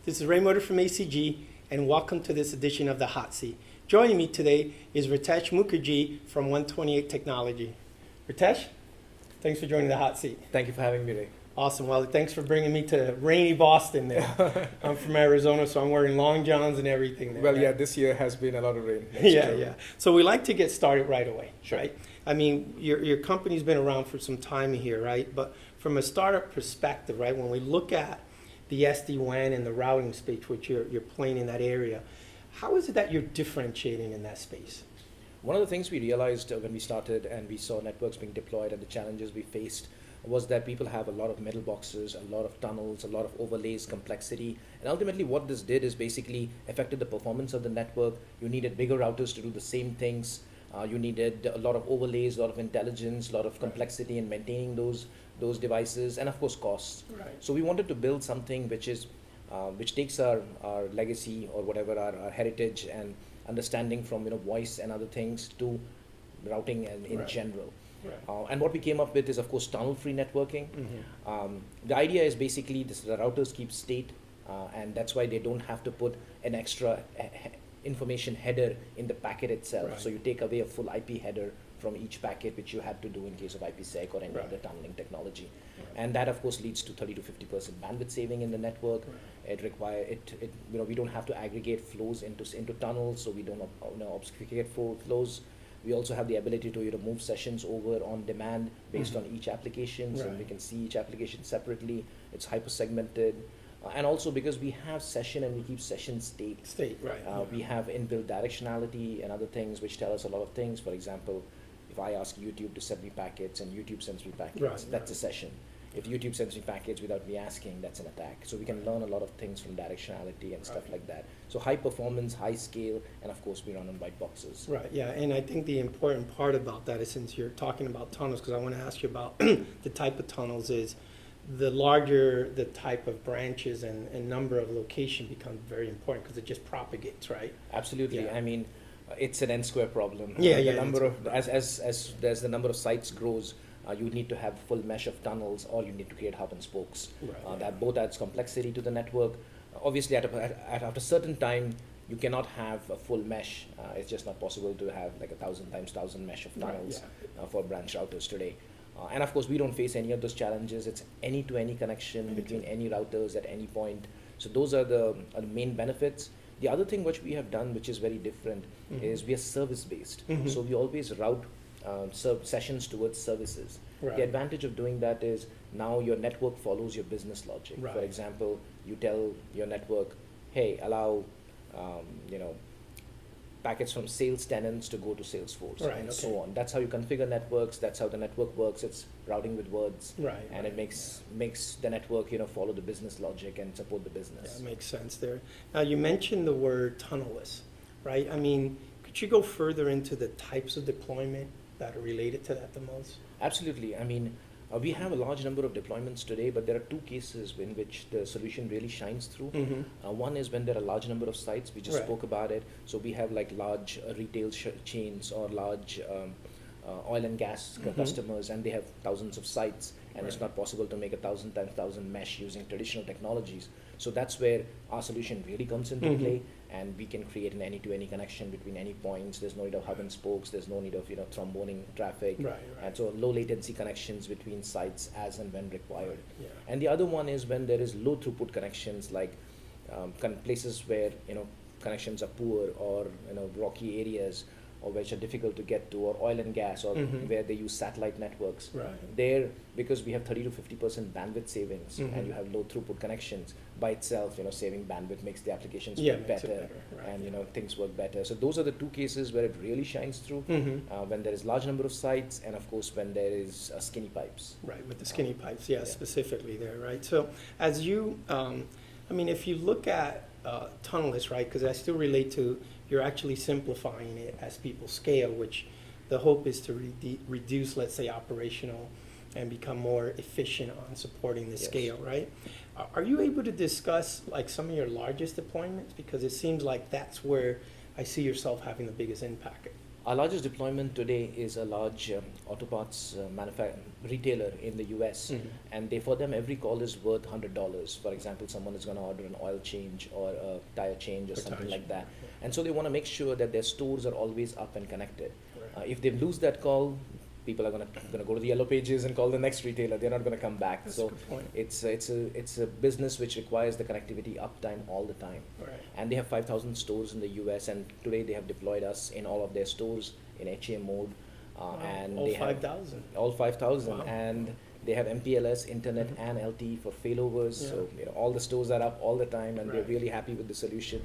This is Ray Mota from ACG, and welcome to this edition of the Hot Seat. Joining me today is Ritesh Mukherjee from 128 Technology. Ritesh, thanks for joining the Hot Seat. Thank you for having me, Ray. Awesome. Well, thanks for bringing me to rainy Boston there. I'm from Arizona, so I'm wearing long johns and everything there. Well, yeah, this year has been a lot of rain. Yeah. So we like to get started right away, Sure. right? I mean, your company's been around for some time here, right? But from a startup perspective, right, when we look at the SD-WAN and the routing space, which you're playing in that area, how is it that you're differentiating in that space? One of the things we realized when we started and we saw networks being deployed and the challenges we faced was that people have a lot of metal boxes, a lot of tunnels, a lot of overlays, complexity. And ultimately what this did is basically affected the performance of the network. You needed bigger routers to do the same things. You needed a lot of overlays, a lot of intelligence, a lot of complexity in maintaining those devices, and of course costs. Right. So we wanted to build something which takes our legacy or whatever, our heritage and understanding from voice and other things to routing and in Right. general. Right. And what we came up with is, of course, tunnel-free networking. The idea is basically the routers keep state, and that's why they don't have to put an extra information header in the packet itself. Right. So you take away a full IP header from each packet, which you had to do in case of IPsec or any Right. other tunneling technology. Right. And that, of course, leads to 30 to 50% bandwidth saving in the network. Right. We don't have to aggregate flows into tunnels, so we don't obfuscate flows. We also have the ability to move sessions over on demand based on each application, so Right. we can see each application separately. It's hyper segmented, and also because we have session and we keep session state. Right. We have inbuilt directionality and other things which tell us a lot of things. For example, if I ask YouTube to send me packets and YouTube sends me packets, Right, that's right. a session. If YouTube sends me packets without me asking, that's an attack. So we can learn a lot of things from directionality and stuff Right. like that. So high performance, high scale, and of course we run on white boxes. Right, yeah, and I think the important part about that is, since you're talking about tunnels, because I want to ask you about the type of tunnels, is the larger the type of branches and number of location becomes very important because it just propagates, right? Absolutely. Yeah. I mean, it's an n square problem. Yeah, The yeah, number it's- of as the number of sites grows, you need to have full mesh of tunnels, or you need to create hub and spokes. Right. That both adds complexity to the network. Obviously, at a certain time, you cannot have a full mesh. It's just not possible to have like 1,000 times 1,000 mesh of Right, tunnels yeah. for branch routers today. And of course, we don't face any of those challenges. It's any-to-any connection between any routers at any point. So those are the main benefits. The other thing which we have done, which is very different, is we are service-based. So we always route sessions towards services. Right. The advantage of doing that is now your network follows your business logic. Right. For example, you tell your network, hey, allow packets from sales tenants to go to Salesforce, Right, and okay. so on. That's how you configure networks. That's how the network works. It's routing with words, Right, and right. it makes the network follow the business logic and support the Yeah, business. it makes sense there. Now, you mentioned the word tunnelless, right? I mean, could you go further into the types of deployment that are related to that the most? Absolutely. I mean, we have a large number of deployments today, but there are two cases in which the solution really shines through. One is when there are a large number of sites. We just Right. spoke about it. So we have like large retail chains or large oil and gas customers, and they have thousands of sites, and it's Right. not possible to make 1,000 times 1,000 mesh using traditional technologies. So that's where our solution really comes into play, and we can create an any-to-any connection between any points. There's no need of hub and spokes. There's no need of thromboning traffic, Right. and so low latency connections between sites as and when required. Yeah. And the other one is when there is low throughput connections, like places where connections are poor, or rocky areas, or which are difficult to get to, or oil and gas, or where they use satellite networks. Right. There, because we have 30 to 50% bandwidth savings, and you have low throughput connections, by itself, saving bandwidth makes the applications Yeah, work makes it better, better, right. and things work better. So those are the two cases where it really shines through, when there is large number of sites, and of course when there is skinny pipes. Right, with the skinny pipes, yeah, yeah. specifically there, right? So as you, if you look at tunnelless, right, because I still relate to, you're actually simplifying it as people scale, which the hope is to reduce, let's say, operational and become more efficient on supporting the Yes. scale, right? Are you able to discuss like some of your largest deployments? Because it seems like that's where I see yourself having the biggest impact. Our largest deployment today is a large auto parts retailer in the US, and for them every call is worth $100. For example, someone is going to order an oil change or a tire change or something like that, and so they want to make sure that their stores are always up and connected. Right. If they lose that call, people are going to go to the yellow pages and call the next retailer. They're not going to come back. That's so a good point. it's a business which requires the connectivity uptime all the time. Right. And they have 5,000 stores in the US, and today they have deployed us in all of their stores in HA mode. And all they have 5,000. all 5,000, Wow. and they have MPLS, internet, and LTE for failovers. Yeah. So all the stores are up all the time, and Right. they're really happy with the solution.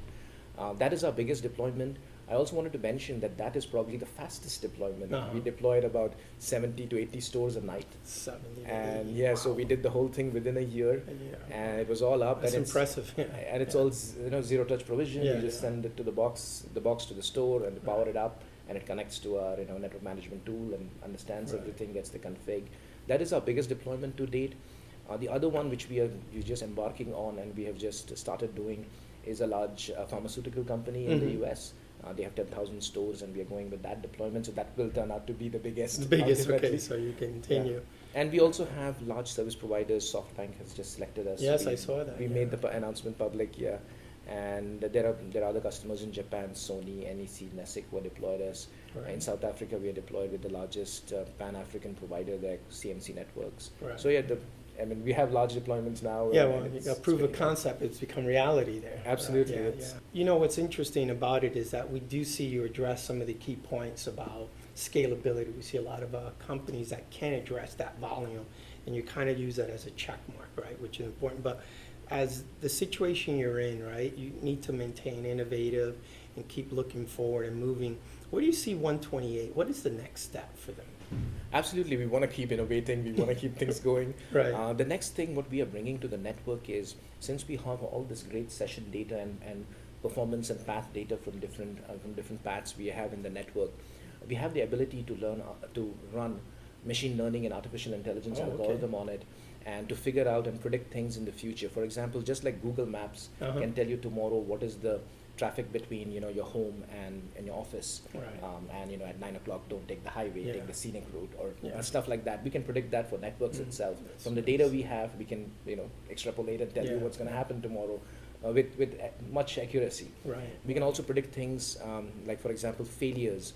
That is our biggest deployment. I also wanted to mention that is probably the fastest deployment. Uh-huh. We deployed about 70 to 80 stores a night. 70. And yeah, so we did the whole thing within a year, and it was all up. That's and it's, impressive. Yeah. And it's all zero touch provision. Yeah, You just yeah. send it to the box to the store, and power it up, and it connects to our network management tool and understands Right. everything, gets the config. That is our biggest deployment to date. The other one which we're just embarking on and we have just started doing is a large pharmaceutical company in the US. They have 10,000 stores, and we are going with that deployment. So that will turn out to be the biggest. The biggest, ultimately. okay, so you continue. Yeah. And we also have large service providers. SoftBank has just selected us. Yes, I saw that. We made the announcement public, yeah. And there are other customers in Japan, Sony, NEC, NESIC were deployed us. Right. In South Africa, we are deployed with the largest Pan-African provider there, CMC Networks. Right. So yeah, we have large deployments now. Yeah, and well, you it's- got it's proof of really- concept. It's become reality there. Absolutely, Right, it's- You know, what's interesting about it is that we do see you address some of the key points about scalability. We see a lot of companies that can address that volume, and you kind of use that as a check mark, right, which is important. But as the situation you're in, right, you need to maintain innovative and keep looking forward and moving. Where do you see 128? What is the next step for them? Absolutely, we want to keep innovating. We want to keep things going. Right. The next thing what we are bringing to the network is, since we have all this great session data and performance and path data from different paths we have in the network, we have the ability to run machine learning and artificial intelligence algorithm on it, and to figure out and predict things in the future. For example, just like Google Maps can tell you tomorrow what is the traffic between your home and your office, Right. and at 9 o'clock don't take the highway, Yeah. take the scenic route, or Yeah. stuff like that. We can predict that for networks itself. That's From the data we have, we can extrapolate and tell you Yeah. what's going to happen tomorrow with much accuracy. Right. We can also predict things like, for example, failures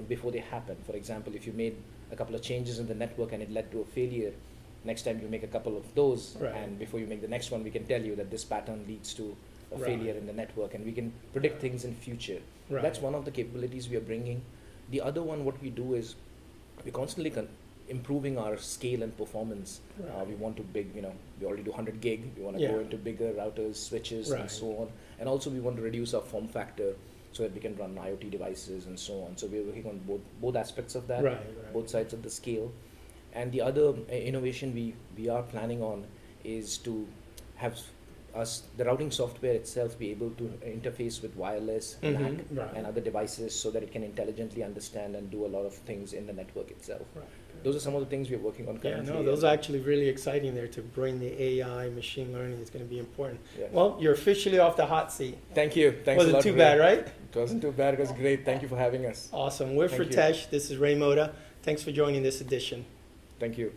before they happen. For example, if you made a couple of changes in the network and it led to a failure, next time you make a couple of those, Right. and before you make the next one, we can tell you that this pattern leads to a Right. failure in the network, and we can predict things in future. Right. That's one of the capabilities we are bringing. The other one, what we do is we're constantly improving our scale and performance. Right. We want to we already do 100 gig. We want to Yeah. go into bigger routers, switches, Right. and so on. And also we want to reduce our form factor so that we can run IoT devices and so on. So we're working on both aspects of that, Right. both sides of the scale. And the other innovation we are planning on is to have the routing software itself be able to interface with wireless, LAN, Right. and other devices so that it can intelligently understand and do a lot of things in the network itself. Right. Those are some of the things we're working on Yeah, currently. no, those are actually really exciting there to bring the AI, machine learning is going to be important. Yeah. Well, you're officially off the hot seat. Thank you. Thanks a Wasn't lot, too Ray. bad, right? It wasn't too bad. It was great. Thank you for having us. Awesome. We're Thank you. Ritesh. This is Ray Mota. Thanks for joining this edition. Thank you.